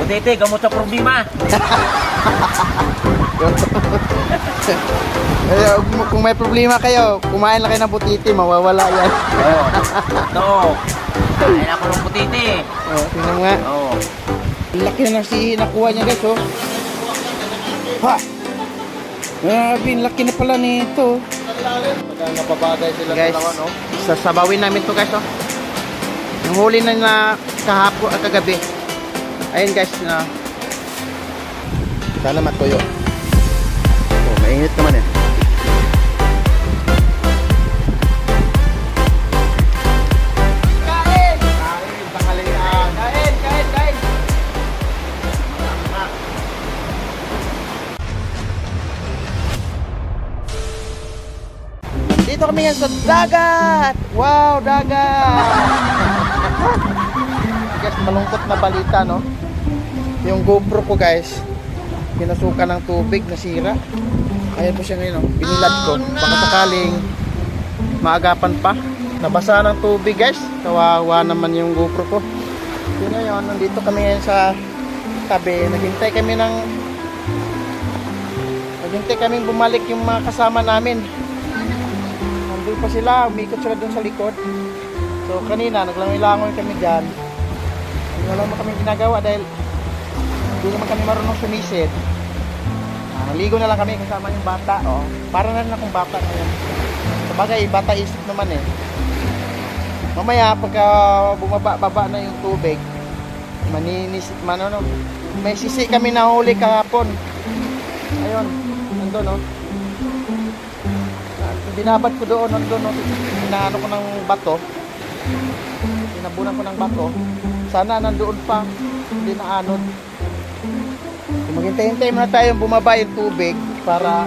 Butiti, gamot sa problema. Kung may problema kayo, kumain lang kayo ng butiti, mawawala yan. Oo. Ito. Kain ako ng butiti. Tingnan mo nga. Oo. Laki na nakuha niya guys, oh. Ha! Grabe, laki na pala nito. Napabagay sila Guys, dalawa, no? sasabawin namin to guys, oh. Yung huli na kahapon at kagabi. Ayun guys, na sana matuyo. Oh, mainit naman eh. Kain! Kain, tanghalian. Kain, kain, kain. Dito kami ngayon sa dagat. Wow, dagat. Guys, malungkot na balita, no? Yung GoPro ko guys, pinasukan ng tubig, nasira. Ayan po siya ngayon, no? Binilad ko. Baka sakaling maagapan pa. Nabasa ng tubig guys. Kawawa naman yung GoPro ko. Yun ngayon, nandito kami ngayon sa tabi. Naghintay kami bumalik yung mga kasama namin. Nandun pa sila, umikot sila dun sa likod. So kanina, naglangoy-langoy kami dyan. Wala naman kami ginagawa dahil hindi naman kami marunong sumisid. Naligo na lang kami kasama yung bata. Oh. Para na rin akong bata ngayon. Sabagay, bata isip naman eh. Mamaya, pagka bumaba na yung tubig, may sisi kami nahuli kahapon. Ayun, nandun, oh. Binabad ko doon, nandun, oh. Inaano ko ng bato. Inabunan ko ng bato. Sana nandoon pa, hindi na anon. Maghintay-hintay muna tayo bumaba yung tubig para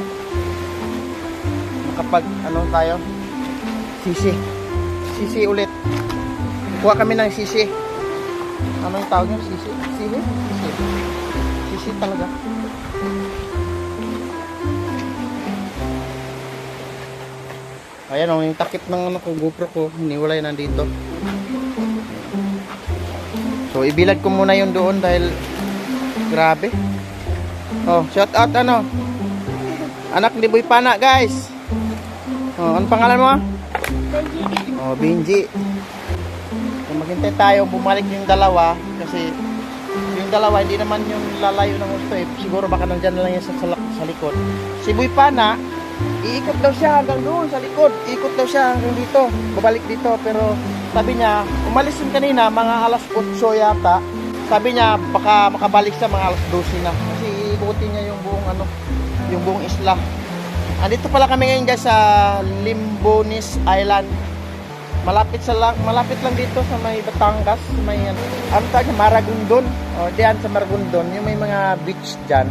makapag tayo, sisi ulit. Kuha kami ng sisi. Ano yung tawag nyo? Sisi talaga. Ayan o, yung takip ng GoPro ko, hiniwalay nandito. So ibilad ko muna yun doon dahil grabe. Oh, shout out anak ni Boy Pana guys. Oh, ano pangalan mo? Benji. Oh, Benji. So, maghintay tayo bumalik yung dalawa kasi yung dalawa hindi naman yung lalayo ng gusto eh. Siguro baka nandyan na lang yan sa likod. Si Boy Pana, iikot daw siya hanggang doon sa likod. Iikot daw siya hanggang dito. Babalik dito pero sabi niya, umalis yun kanina mga alas 8 yata. Sabi niya baka makabalik siya mga alas 12 na. Kasi iikutin niya yung buong isla. Andito pala kami ngayon guys sa Limbonis Island. Malapit lang dito sa may Batangas, may Maragondon. O diyan sa Maragondon, yung may mga beach diyan.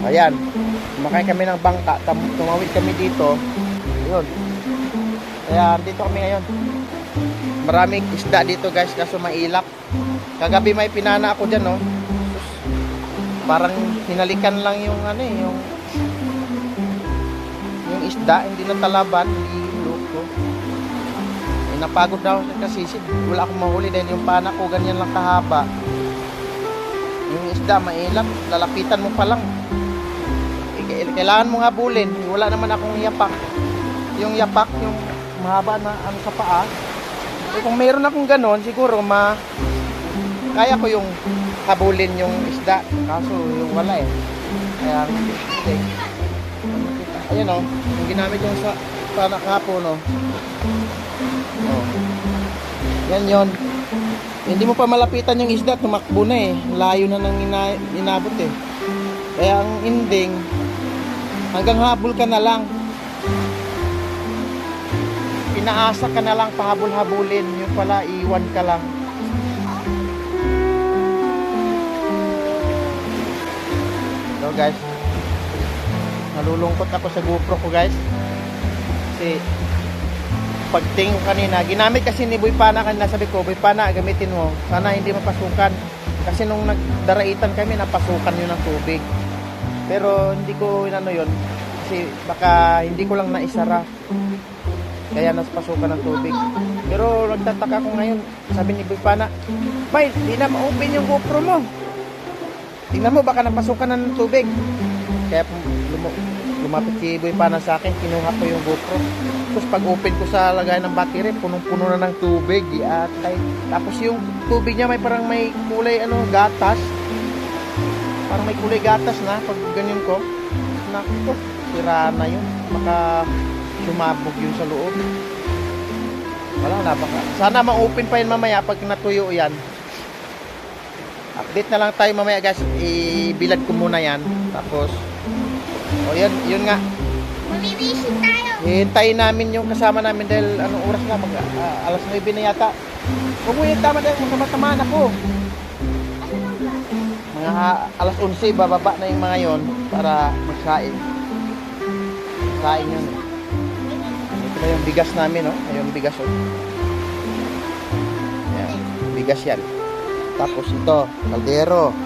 Ayan. Sumakay kami ng bangka, tumawid kami dito. Yun. Kaya dito kami ngayon. Maraming isda dito guys, kaso mailap. Kagabi may pinana ako dyan, no. Parang hinalikan lang yung yung isda, hindi na talaban, hindi luto. Napagod na ako kasi wala akong mahuli dahil yung pana ko ganyan lang kahaba. Yung isda mailap, lalapitan mo pa lang. Kailangan mo habulin. Wala naman akong yapak. Yung yapak, yung mahaba na sa paa. Kung mayroon akong ganon, siguro kaya ko yung habulin yung isda. Kaso yung wala eh. Kaya okay. Ayan o, yung ginamit yung sa nakahapon o. Oh. Yan yon. Hindi mo pa malapitan yung isda, tumakbo na eh. Layo na nang inabot eh. Kaya ang ending, hanggang habol ka na lang. Pinaasa ka na lang, pahabol-habulin. Yung pala, iwan ka lang. So guys, nalulungkot ako sa GoPro ko guys. Kasi pagting kanina, ginamit kasi ni Boy Pana kanina, sabi ko, Boy Pana, gamitin mo. Sana hindi mapasukan. Kasi nung nagdaraitan kami, napasukan yun ng tubig. Pero hindi ko inano yun. Kasi baka hindi ko lang naisara. Kaya napasukan ng tubig. Pero nagtataka ko ngayon, sabi ni Boy Pana, Bay, di na ma-open yung GoPro mo. Tingnan mo, baka napasukan na ng tubig. Kaya lumapit si Boy Pana sa akin, kinuha ko yung GoPro. Tapos pag open ko sa lagay ng battery, punong-puno na ng tubig. Tapos yung tubig niya may parang may kulay gatas. Parang may kulay gatas na pag ganyan ko. Naku, sira na yun. Baka sumabog yun sa loob. Wala na baka. Sana ma-open pa yun mamaya pag natuyo yan. Update na lang tayo mamaya guys. Ibilad ko muna yan. Tapos yun nga. Mamibisin tayo. Hihintayin namin yung kasama namin dahil anong oras na? Alas 9 na yata. Huwag mo yung tama dahil magkama-tamaan ako. Mga alas 11 bababa na yung mga yon para magsain. Magsain yun. Ito na yung bigas namin, no? Ayun, bigas, oh. Ayan, bigas yan. Tapos ito, kaldero.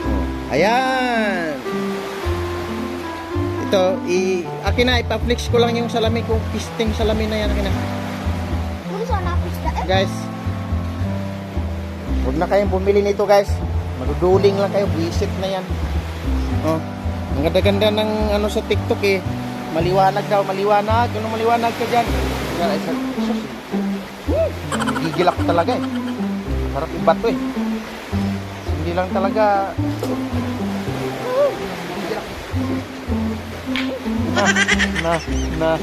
Oh, ayan. Ito, akin na, ipa-flex ko lang yung salamin ko. Pisting salamin na yan, akin na. Kung saan ako isda eh. Guys, huwag na kayong bumili nito guys. Maduduling lang kayo, visit na yan. Oh, ang ganda-ganda ng sa TikTok eh. Maliwanag daw, maliwanag. Ano maliwanag ka dyan? Gigil ako talaga eh. Sarap ibato eh. Hindi lang talaga. Na.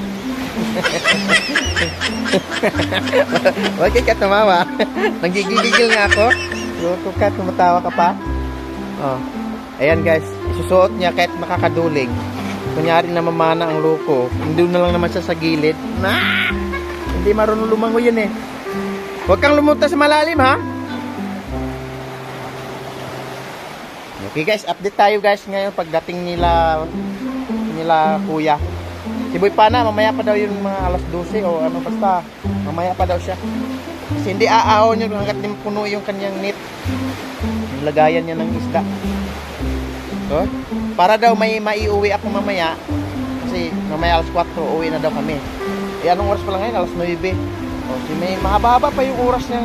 Huwag ka tumawa. Nanggigigil nga ako. Luto ka, tumatawa ka pa. Oh. Ayan guys, isusuot niya kahit makakaduling. Kunyari na mamana ang loko. Hindi na lang naman siya sa gilid. Hindi marunong lumangoy yun eh. Huwag kang lumunta sa malalim ha. Okay guys, update tayo guys ngayon pagdating nila kuya. Si Boy Pana, mamaya pa daw yung mga alas 12 o ano basta. Mamaya pa daw siya. Kasi hindi aahon yun hanggat din puno yung kanyang net. Lagayan niya ng isda. So, para daw may maiuwi ako mamaya. Kasi mamaya alas 4 uwi na daw kami. Anong oras pa lang ngayon? Alas 9. O, may mahaba-haba pa yung oras niya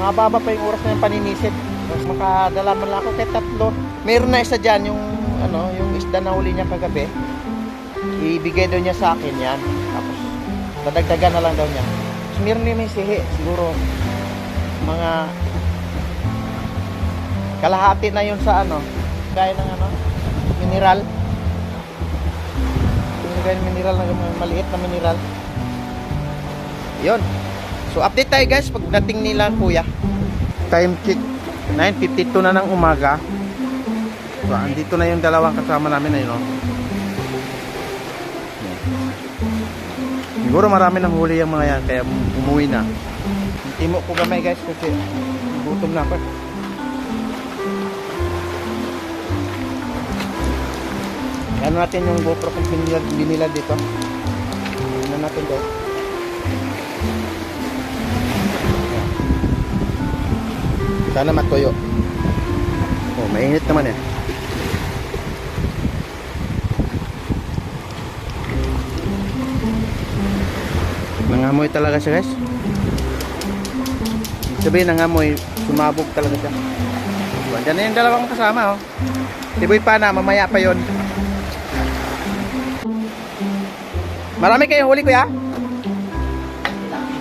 mahaba-haba pa yung oras niya paninisid. Tapos makadala man lang ako kahit 3. Meron na isa dyan yung yung isda na huli niya kagabi. Ibigay daw niya sa akin yan. Tapos dadagdagan na lang daw niya. Tapos meron din may sihi. Siguro mga kalahati na yun sa gaya ng mineral. Gaya ng mineral na maliit na mineral. Yun. So update tayo guys pagdating nila kuya. Time check 9:52 na ng umaga. So andito na yung dalawang kasama namin ayun. Siguro marami nang huli yung mga yan kaya umuwi na. Timo ko gamay guys kasi gutom na ako. Ano natin yung GoPro kung binilad dito. Ano natin guys. Sana matuyo. Oh, mainit naman eh. Nangamoy talaga siya guys. Sabihin nangamoy, sumabog talaga siya. Diyan na yung dalawang kasama oh. Si Boy Pana, mamaya pa yon. Marami kayong huli kuya?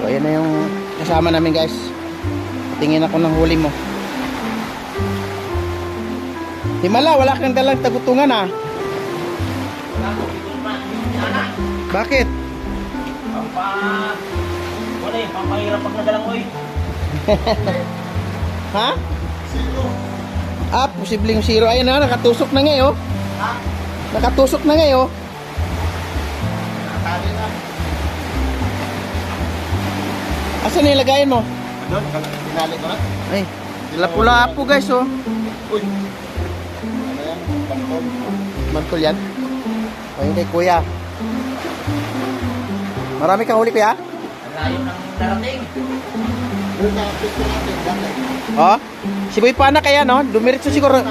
So ayan na yung kasama namin guys. Tingin ako ng huli mo. Himala, wala kang dalang tagutungan ah. Bakit? Wala eh, pampahirap pag nadalang oy. Ha? Posibleng zero. Ayan na, nakatusok na ngayon. Ha? Nakatusok na ngayon. Asan nilagayin mo? Doon, pinali ko na. Ay, sila pula po guys oh. Uy. Ano yan? Bantol. Mantol yan. Ayun kay kuya. Marami kang huli kuya? Ang layo ng darating. Oh, si Boy Pana kaya no, dumiretso siguro.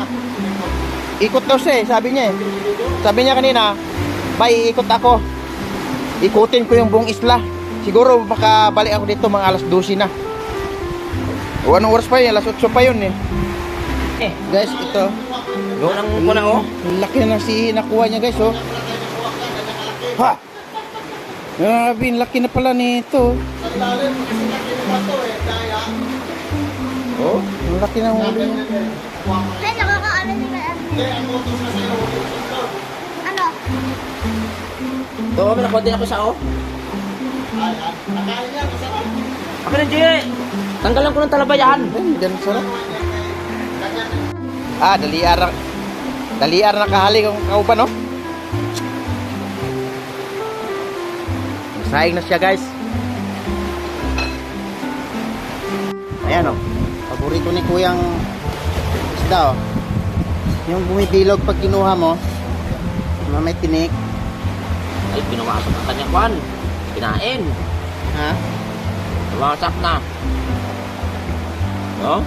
Ikot daw siya eh, sabi niya eh. Sabi niya kanina, bay, ikot ako. Ikutin ko yung buong isla. Siguro makabalik ako dito mga alas 12 na. O anong oras pa yun? Alas 8 pa yun eh. Eh, Guys, ito. doon ang ko na oh. Ang laki na si nakuha niya guys, oh. Ha! Grabe, ang laki na pala nito. Oh, ang laki na huli niya. Ay, nakakaano nila. Ano? Ito, may nakuha din ako sa oh. Ako na, Jay. Tanggalan ko ng talabayan. Ayun, ganun sarap. Ah, daliar na kahali kung kaupan, no? Saing na siya, guys. Ayan, oh. Paborito ni Kuyang isda, oh. Yung bumibilog pag kinuha mo, na may tinik. Ay, pinuwasak ang kanyang kwan. Kinain. Ha? Nawasak na. Oh?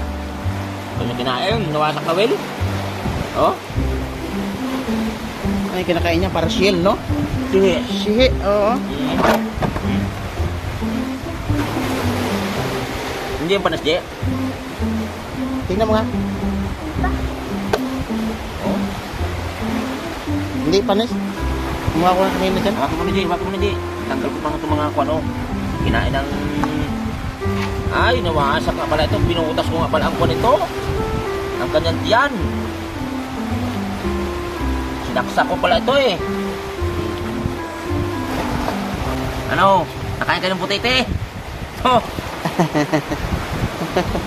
Kanya kinain. Nawasak na, Will. Oh? Ay, kinakain niya para shell, no? Sige. Sihi, oo. Hindi yung panas, Jay. Tingnan mo nga. Oh? Hindi panis. Kumuha ko na kanina dyan. Waka mo na, Jay. Waka mo na, Jay. Tanggal ko pa mga kwan, oh. Kinain ng... Ay, nawasak nga pala ito. Pinuutas ko nga pala ang kwan ito. Ang kanyang tiyan. Sinaksak ko pala ito eh. Ano? Nakain ka ng butete? Oh.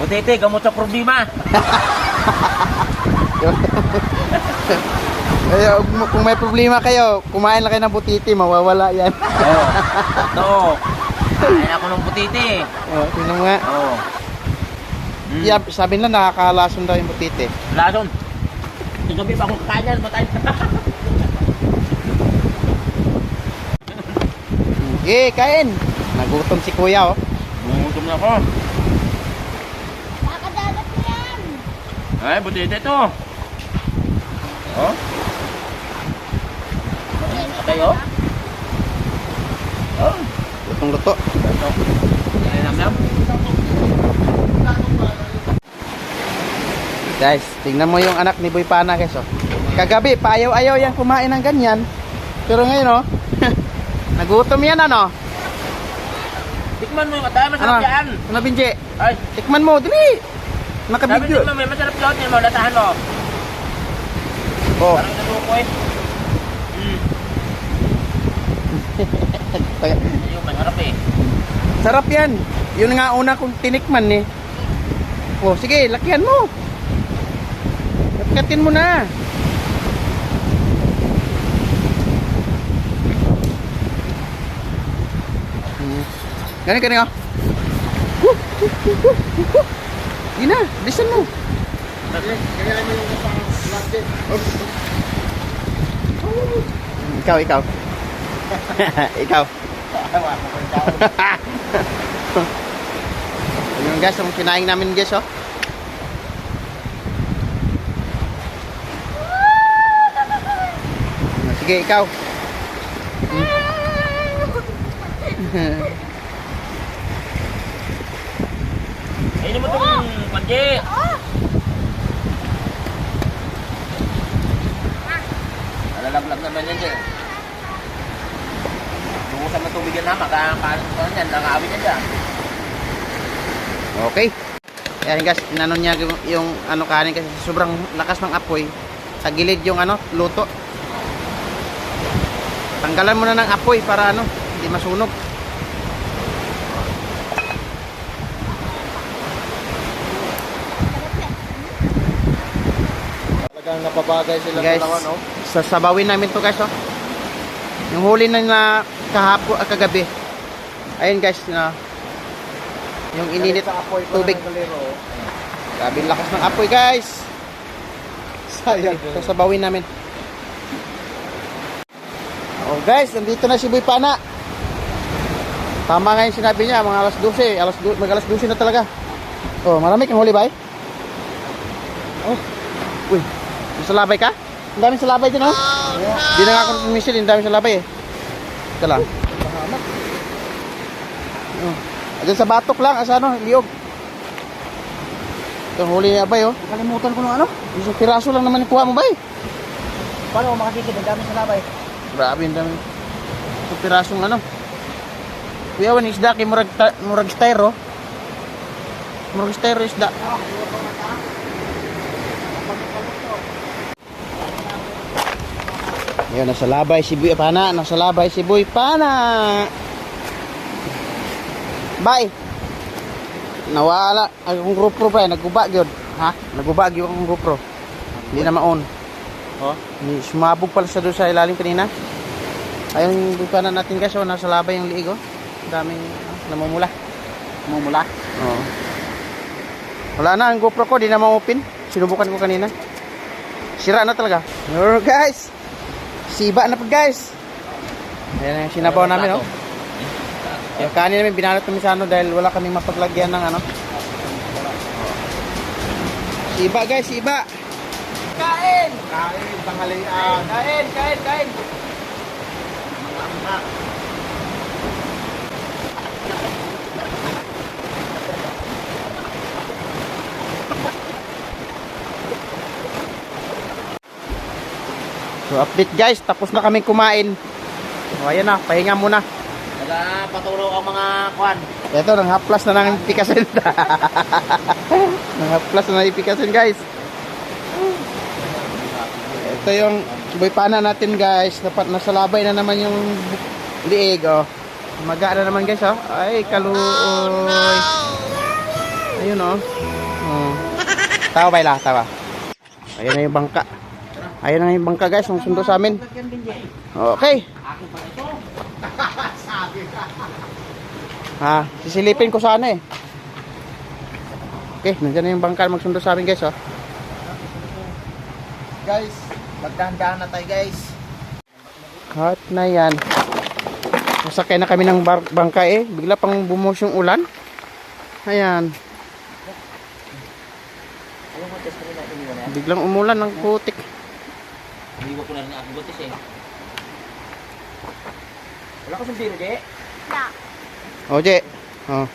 Butete, gamot sa problema. Ay, kung may problema kayo, kumain lang kayo ng butiti, mawawala yan. Oh. Ito. Kain ako ng butete. Oh, tingnan mo nga. Oh. Yeah, sabi nila nakakalason daw yung butiti. Lason. Gabi pa akong kakain yan. Matay. Okay, kain. Nagutom si kuya, oh. Gutom na ako. Nakadalat mo yan. Ay, butete ito. Oh. Okay, oh. Oh. Lutong luto. Ito. Ay, nam-nam. Guys, tingnan mo yung anak ni Boy Pana, guys, oh. Kagabi, paayaw-ayaw yan kumain ng ganyan. Pero ngayon, oh. Nagutom yan, ano? Tikman mo yung atay. Masarap yan. Ano, Binji? Ay. Tikman mo, dili. Sabi Nakabidyo. tikman mo. Masarap yun. Yan mo. Latahan mo. Oh. Parang naluko eh. Ayun, masarap eh. Sarap yan. Yun nga una kong tinikman, eh. Oh, sige, lakihan mo. Lakihatin mo na. Gani, gani, oh. Hindi na, bilisan mo. Ikaw, ikaw. Ikaw. Ayun guys, ang kinain namin guys, oh. Sige, ikaw. Ayun mo itong panje. Nalalaglag naman yan dyan. Lumusap na tubig yan na. Makakaano yan. Nakakawin yan dyan. Okay. Ayan guys, inanon niya yung ano kanin kasi sobrang lakas ng apoy. Sa gilid yung ano, luto. Tanggalan mo na ng apoy para ano, hindi masunog. Talagang napabagay sila Guys, dalawa, no? sasabawin namin to guys, oh. Yung huli na kagabi. Ayun guys, na yung ininit Sa apoy pa tubig. ng kalero. Grabe lakas ng apoy guys. Sayang. Sasabawin namin. Oh guys, nandito na si Boy Pana. Tama nga yung sinabi niya, mga alas 12. Mag alas 12 na talaga. Oh, marami kang huli ba? Oh. Uy, may salabay ka? Ang daming salabay din, oh. Di na nga ako ng misil, ang daming salabay eh. Ito lang. Oh. Diyan sa batok lang, asa ano, liog. Itong huli niya bay oh. Kalimutan ko ng ano. Isang piraso lang naman kuha mo bay. Paano ako makasikid? Ang dami sa labay. Grabe ang dami. Isang pirasong ano. Kuya wan isda kay murag styro. Murag styro isda. Ayun, nasa labay si Boy Pana. Nasa labay si Boy Pana. Bye. Nawala. Akong GoPro pa. Naguba gyud. Ha? Naguba gyud akong GoPro. Hindi na maon. Oh? Sumabog pala siya doon sa ilalim kanina. Ayun, Boy Pana natin guys. Oh, nasa labay yung liig. Oh. Daming namumula. Mumula. Oo. Wala na ang GoPro ko. Di na ma-open. Sinubukan ko kanina. Sira na talaga. Alright guys. Siba na po guys. Ayan ang sinabaw namin oh. Yung kanin namin binalot namin sa ano dahil wala kaming mapaglagyan ng ano. Siba guys, siba. Kain! Kain, tanghalian. Kain. So update guys, tapos na kami kumain. So ayan na, pahinga muna. Nagpatulog ang mga kwan. Ito, nanghaplas na ng ipikasin. Nanghaplas na ng ipikasin guys. Ito yung Boy Pana natin guys. Dapat nasa labay na naman yung liig oh. Maga na naman guys oh. Ay kaluoy. Ayun oh. Oh. Tawa ba ila? Tawa. Ayun na yung bangka. Ayun na yung bangka guys. Ang sundo sa amin. Okay. Ha, sisilipin ko sana eh. Okay, nandiyan na yung bangka magsundo sa amin guys oh. Guys, magdahan-dahan na tayo guys. Cut na yan. Sasakay na kami ng bangka eh. Bigla pang bumuhos yung ulan. Ayan. Biglang umulan ng putik. Hindi ko na rin ako butis eh. Wala ko sundin, Je. Na. O, Je. Oh.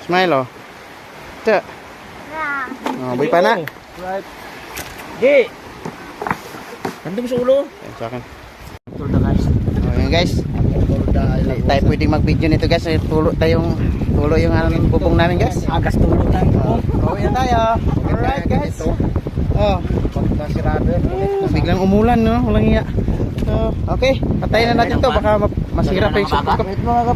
Smile oh. Ito. Na. Oh, Boy Pana. Right. Je. Nandun sa ulo. Ayan sa akin. Tulda guys. Oh, ayan guys. Hindi tayo pwedeng mag-video nito guys. Tulo yung ano, bubong namin guys. Agas tulog tayo. Uwi na tayo. Alright guys. Oh. Pagkasirado. Biglang umulan no. Walang iya. So, okay. Patayin na natin to. Baka masira pa yung Mga baka. support ko.